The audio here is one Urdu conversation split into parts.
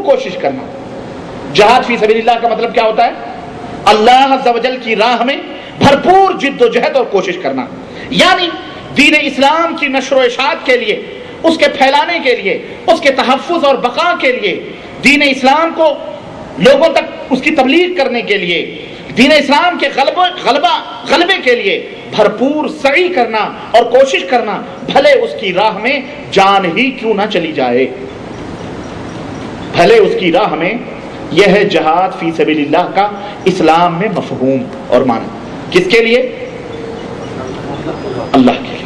کوشش کرنا. جہاد فی سبیل اللہ کا مطلب کیا ہوتا ہے؟ اللہ عز و جل کی راہ میں بھرپور جد و جہد اور کوشش کرنا. یعنی دین اسلام کی نشر و اشاعت کے لیے، اس کے پھیلانے کے لیے، اس کے تحفظ اور بقا کے لیے، دین اسلام کو لوگوں تک اس کی تبلیغ کرنے کے لیے، دین اسلام کے غلبے کے لیے بھرپور سعی کرنا اور کوشش کرنا، بھلے اس کی راہ میں جان ہی کیوں نہ چلی جائے. بھلے اس کی راہ میں. یہ ہے جہاد فی سبیل اللہ کا اسلام میں مفہوم اور معنی. کس کے لیے؟ اللہ کے لیے،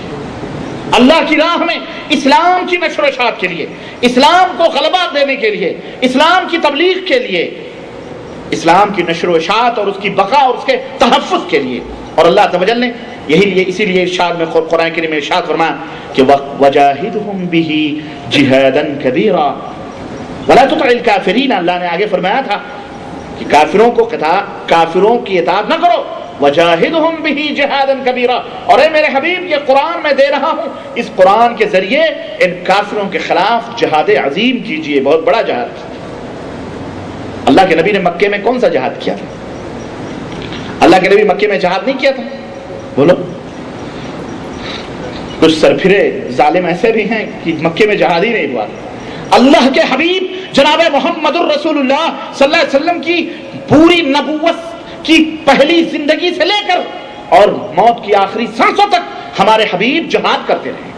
اللہ کی راہ میں اسلام کی نشر و اشاعت کے لیے، اسلام کو غلبہ دینے کے لیے، اسلام کی تبلیغ کے لیے، اسلام کی نشر و اشاعت اور اس کی بقا اور اس کے تحفظ کے لیے. اور اللہ عز و جل نے اسی لیے ارشاد میں قرآن کریم میں ارشاد فرمایا کہ وجاہدہم بہ جہادا کبیرا ولا تطع الکافرین. اللہ نے آگے فرمایا تھا کہ کافروں کی اطاعت نہ کرو. وجاہدہم بہ جہادا کبیرا. اور اے میرے حبیب، یہ قرآن میں دے رہا ہوں، اس قرآن کے ذریعے ان کافروں کے خلاف جہاد عظیم کیجئے، بہت بڑا جہاد. اللہ کے نبی نے مکے میں کون سا جہاد کیا تھا؟ اللہ کے نبی مکے میں جہاد نہیں کیا تھا؟ بولو. کچھ سرپھرے ظالم ایسے بھی ہیں کہ مکے میں جہاد ہی نہیں ہوا. اللہ کے حبیب جناب محمد الرسول اللہ صلی اللہ علیہ وسلم کی پوری نبوت کی پہلی زندگی سے لے کر اور موت کی آخری سانسوں تک ہمارے حبیب جہاد کرتے رہے.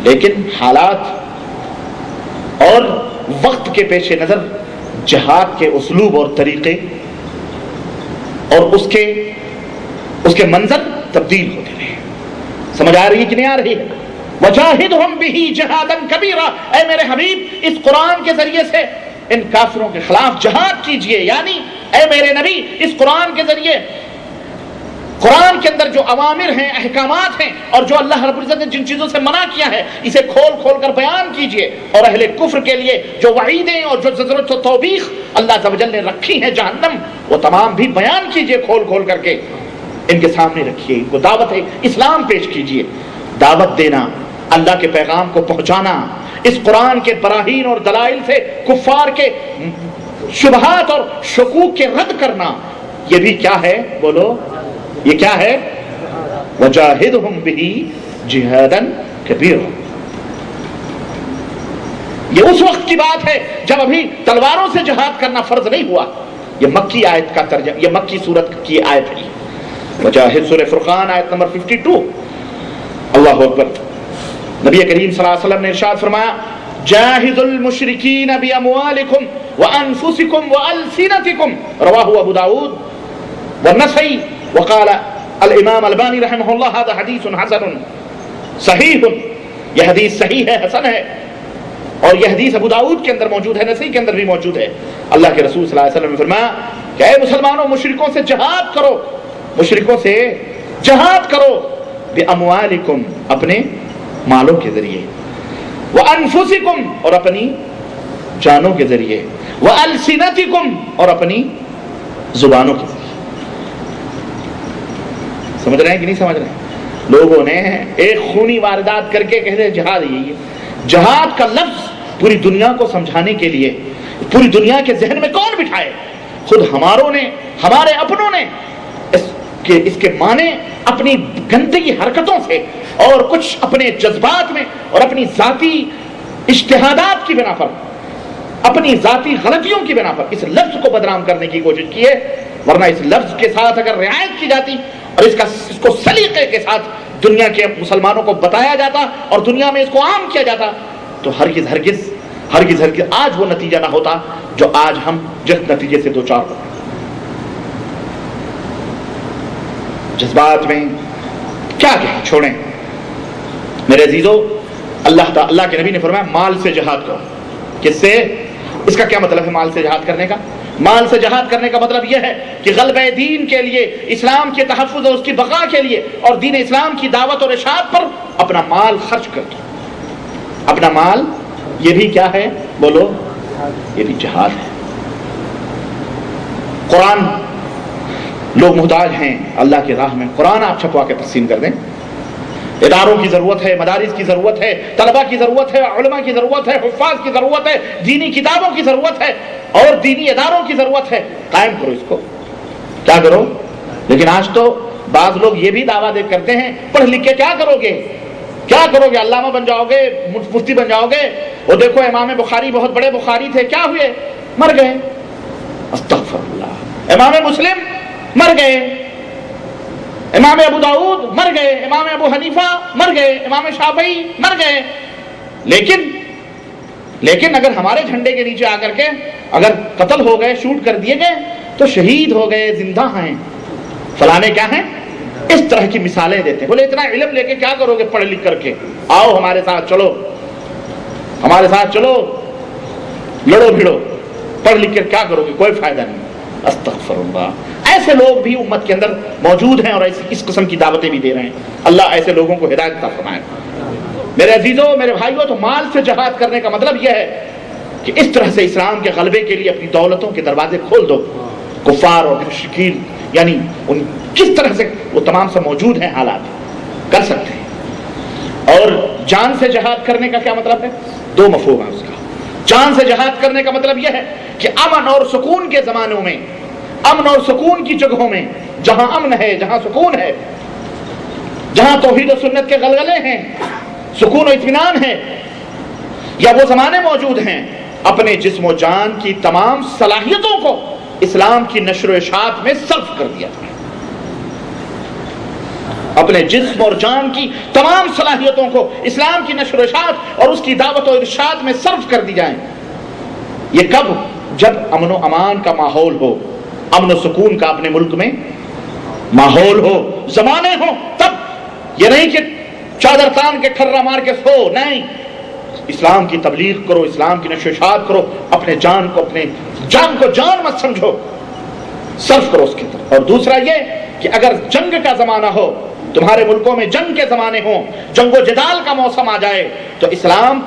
لیکن حالات اور وقت کے پیش نظر جہاد کے اسلوب اور طریقے اور اس کے منظر تبدیل ہوتے رہے. سمجھ آ رہی ہے کہ نہیں آ رہی ہے؟ وجاہدہم بہ جہادا کبیرا. اے میرے حبیب، اس قرآن کے ذریعے سے ان کافروں کے خلاف جہاد کیجئے. یعنی اے میرے نبی، اس قرآن کے ذریعے قرآن کے اندر جو اوامر ہیں، احکامات ہیں، اور جو اللہ رب العزت نے جن چیزوں سے منع کیا ہے، اسے کھول کھول کر بیان کیجئے. اور اہل کفر کے لیے جو وعیدیں اور جو زجر و توبیخ اللہ عز و جل نے رکھی ہیں جہنم، وہ تمام بھی بیان کیجئے کھول کھول کر کے. ان کے سامنے رکھیے، ان کو دعوت اسلام پیش کیجئے. دعوت دینا، اللہ کے پیغام کو پہنچانا، اس قرآن کے براہین اور دلائل سے کفار کے شبہات اور شکوک کے رد کرنا، یہ بھی کیا ہے؟ بولو، یہ کیا ہے؟ وجاہدہم بہ جہادا کبیرا. یہ اس وقت کی بات ہے جب ابھی تلواروں سے جہاد کرنا فرض نہیں ہوا. یہ مکی آیت کا ترجمہ، یہ مکی سورت کی آیت ہے. وجاہد، سورہ فرقان، آیت نمبر 52. اللہ اکبر. نبی کریم صلی اللہ علیہ وسلم نے ارشاد فرمایا جاہد المشرکین باموالکم وانفسکم والسنتکم، رواہ ابو داود والنسائی. وقال الامام البانی رحمہ اللہ هذا حدیث حسن صحیح. یہ حدیث صحیح ہے، حسن ہے. اور یہ حدیث ابو داؤد کے اندر موجود ہے، نسائی کے اندر بھی موجود ہے. اللہ کے رسول صلی اللہ علیہ وسلم نے فرمایا کہ اے مسلمانوں، مشرکوں سے جہاد کرو، مشرکوں سے جہاد کرو. باموالکم، اپنے مالوں کے ذریعے، وانفسکم، اور اپنی جانوں کے ذریعے، والسنتکم، اور اپنی زبانوں کے ذریعے. سمجھ رہے ہیں کہ نہیں سمجھ رہے ہیں؟ لوگوں نے ایک خونی واردات کر کے کہتے ہیں جہاد. یہی ہے جہاد کا لفظ پوری دنیا کو سمجھانے کے لیے. پوری دنیا کے ذہن میں کون بٹھائے؟ خود ہماروں نے، ہمارے اپنوں نے اس کے معنی اپنی گندی حرکتوں سے اور کچھ اپنے جذبات میں اور اپنی ذاتی اجتہادات کی بنا پر، اپنی ذاتی غلطیوں کی بنا پر اس لفظ کو بدنام کرنے کی کوشش کی ہے. ورنہ اس لفظ کے ساتھ اگر رعایت کی جاتی اور اس کو سلیقے کے ساتھ دنیا کے مسلمانوں کو بتایا جاتا اور دنیا میں اس کو عام کیا جاتا، تو ہرگز ہرگز ہرگز ہرگز آج وہ نتیجہ نہ ہوتا جو آج ہم جس نتیجے سے دوچار ہوتے ہیں. جذبات میں کیا چھوڑیں میرے عزیزو. اللہ کے نبی نے فرمایا مال سے جہاد کرو. کس سے؟ اس کا کیا مطلب ہے مال سے جہاد کرنے کا؟ مال سے جہاد کرنے کا مطلب یہ ہے کہ غلبہ دین کے لیے، اسلام کے تحفظ اور اس کی بقا کے لیے اور دین اسلام کی دعوت اور ارشاد پر اپنا مال خرچ کر دو. اپنا مال، یہ بھی کیا ہے؟ بولو، یہ بھی جہاد ہے. قرآن، لوگ محتاج ہیں اللہ کی راہ میں. قرآن آپ چھپوا کے تقسیم کر دیں. اداروں کی ضرورت ہے، مدارس کی ضرورت ہے، طلبہ کی ضرورت ہے، علماء کی ضرورت ہے، حفاظ کی ضرورت ہے، دینی کتابوں کی ضرورت ہے اور دینی اداروں کی ضرورت ہے. قائم کرو اس کو، کیا کرو. لیکن آج تو بعض لوگ یہ بھی دعویٰ کرتے ہیں پڑھ لکھ کے کیا کرو گے، کیا کرو گے، علامہ بن جاؤ گے، مفتی بن جاؤ گے. وہ دیکھو امام بخاری بہت بڑے بخاری تھے، کیا ہوئے؟ مر گئے. استغفر اللہ. امام مسلم مر گئے، امام ابو داؤد مر گئے، امام ابو حنیفہ مر گئے، امام شافعی مر گئے. لیکن اگر ہمارے جھنڈے کے نیچے آ کر کے اگر قتل ہو گئے، شوٹ کر دیے گئے تو شہید ہو گئے، زندہ ہیں، فلانے کیا ہیں. اس طرح کی مثالیں دیتے ہیں. بولے اتنا علم لے کے کیا کرو گے پڑھ لکھ کر کے؟ آؤ ہمارے ساتھ چلو، ہمارے ساتھ چلو، لڑو بھیڑو. پڑھ لکھ کر کیا کرو گے؟ کوئی فائدہ نہیں. استغفر اللہ. ایسے لوگ بھی امت کے اندر موجود ہیں اور اس قسم کی دعوتیں بھی دے رہے ہیں. اللہ ایسے لوگوں کو ہدایت عطا فرمائے. میرے عزیزوں، میرے بھائیوں، تو مال سے جہاد کرنے کا مطلب یہ ہے کہ اس طرح سے اسلام کے غلبے کے لیے اپنی دولتوں کے دروازے کھول دو. کفار اور مشرکین یعنی ان کس طرح سے وہ تمام سے موجود ہیں، حالات کر سکتے ہیں. اور جان سے جہاد کرنے کا کیا مطلب ہے؟ دو مفہوم ہے اس کا. جان سے جہاد کرنے کا مطلب یہ ہے کہ امن اور سکون کے زمانوں میں، امن اور سکون کی جگہوں میں، جہاں امن ہے، جہاں سکون ہے، جہاں توحید و سنت کے غلغلے ہیں، سکون و اطمینان ہے، یا وہ زمانے موجود ہیں، اپنے جسم و جان کی تمام صلاحیتوں کو اسلام کی نشر و اشاعت میں صرف کر دیا جائے. اپنے جسم اور جان کی تمام صلاحیتوں کو اسلام کی نشر و اشاعت اور اس کی دعوت و ارشاد میں صرف کر دی جائیں. یہ کب؟ جب امن و امان کا ماحول ہو، امن و سکون کا اپنے ملک میں ماحول ہو، زمانے ہو. تب یہ نہیں کہ چادر تان کے ٹھرا مار کے سو، نہیں. اسلام کی تبلیغ کرو، اسلام کی نشر و اشاعت کرو، اپنے جان کو جان مت سمجھو، صرف کرو اس کی طرف. اور دوسرا یہ کہ اگر جنگ کا زمانہ ہو، تمہارے ملکوں میں جنگ کے زمانے ہوں، جنگ و جدال کا موسم آ جائے، تو اسلام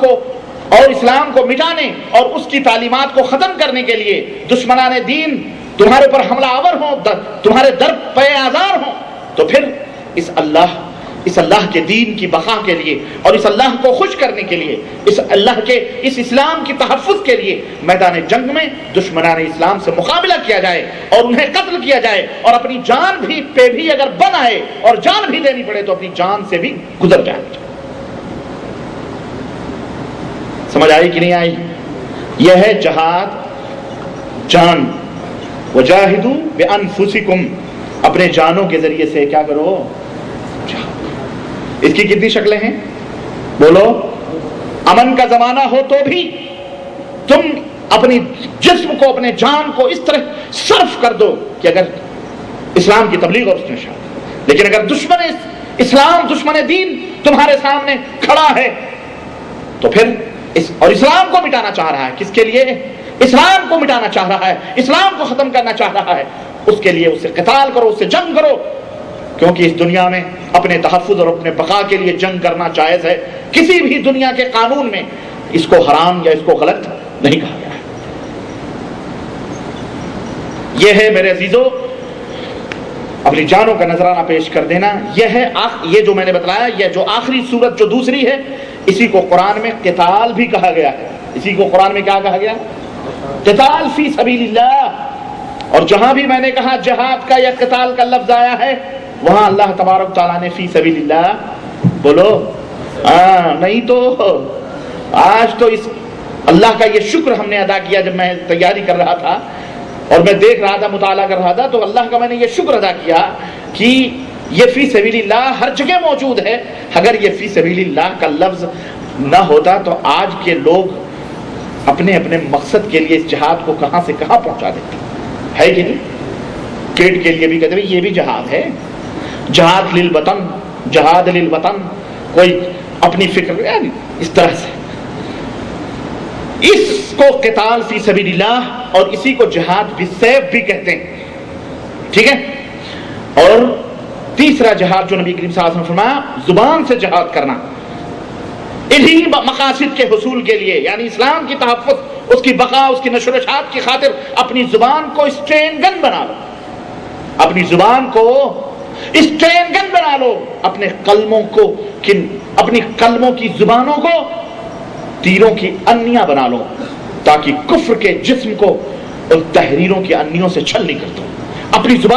کو مٹانے اور اس کی تعلیمات کو ختم کرنے کے لیے دشمنان دین تمہارے پر حملہ آور ہوں، تمہارے در پہ آزار ہوں، تو پھر اس اللہ کے دین کی بقا کے لیے اور اس اللہ کو خوش کرنے کے لیے، اس اللہ کے اس اسلام کی تحفظ کے لیے میدان جنگ میں دشمنان اسلام سے مقابلہ کیا جائے اور انہیں قتل کیا جائے، اور اپنی جان بھی پہ بھی اگر بن آئے اور جان بھی دینی پڑے تو اپنی جان سے بھی گزر جائے. سمجھ آئی کہ نہیں آئی؟ یہ ہے جہاد جان. وجاہدوا بانفسکم، اپنے جانوں کے ذریعے سے کیا کرو؟ اس کی کتنی شکلیں ہیں؟ بولو. امن کا زمانہ ہو تو بھی تم اپنی جسم کو، اپنے جان کو اس طرح صرف کر دو کہ اگر اسلام کی تبلیغ اور اس میں شامل. لیکن اگر دشمن اسلام، دشمن دین تمہارے سامنے کھڑا ہے تو پھر اور اسلام کو مٹانا چاہ رہا ہے، کس کے لیے؟ اسلام کو مٹانا چاہ رہا ہے، اسلام کو ختم کرنا چاہ رہا ہے، اس کے لیے اس سے قتال کرو، اس سے جنگ کرو. کیونکہ اس دنیا میں اپنے تحفظ اور اپنے بقا کے لیے جنگ کرنا جائز ہے. کسی بھی دنیا کے قانون میں اس کو حرام یا اس کو غلط نہیں کہا گیا ہے. یہ ہے میرے عزیزوں اپنی جانوں کا نذرانہ پیش کر دینا. یہ جو میں نے بتلایا، یہ جو آخری صورت جو دوسری ہے، اسی کو قرآن میں قتال بھی کہا گیا ہے. اسی کو قرآن میں کیا کہا گیا؟ قتال فی سبیل اللہ. اور جہاں بھی میں نے کہا جہاد کا یا قتال کا لفظ آیا ہے، وہاں اللہ تبارک تعالیٰ نے فی سبیل اللہ بولو. نہیں تو آج تو اس اللہ کا یہ شکر ہم نے ادا کیا. جب میں تیاری کر رہا تھا اور میں دیکھ رہا تھا، مطالعہ کر رہا تھا، تو اللہ کا میں نے یہ شکر ادا کیا کہ یہ فی سبیل اللہ ہر جگہ موجود ہے. اگر یہ فی سبیل اللہ کا لفظ نہ ہوتا تو آج کے لوگ اپنے اپنے مقصد کے لیے اس جہاد کو کہاں سے کہاں پہنچا دیتے ہے کہ نہیں؟ کرکٹ کے لیے بھی کہتے ہیں یہ بھی جہاد ہے، جہاد للوطن، جہاد للوطن. کوئی اپنی فکر یعنی اس طرح سے اس کو قتال فی سبیل اللہ اور اسی کو جہاد بالسیف بھی کہتے ہیں. ٹھیک ہے. اور تیسرا جہاد جو نبی کریم صلی اللہ علیہ وسلم نے فرمایا، زبان سے جہاد کرنا انہی مقاصد کے حصول کے لیے، یعنی اسلام کی تحفظ، اس کی بقا، اس کی نشر و اشاعت کی خاطر اپنی زبان کو اسٹرین گن بنا لو. اپنی زبان کو اسٹرین گن بنا لو، اپنے کلموں کو کہ اپنی قلموں کی زبانوں کو تیروں کی انیاں بنا لو تاکہ کفر کے جسم کو ان تحریروں کی انیوں سے چھل نہیں کرتا. اپنی زبان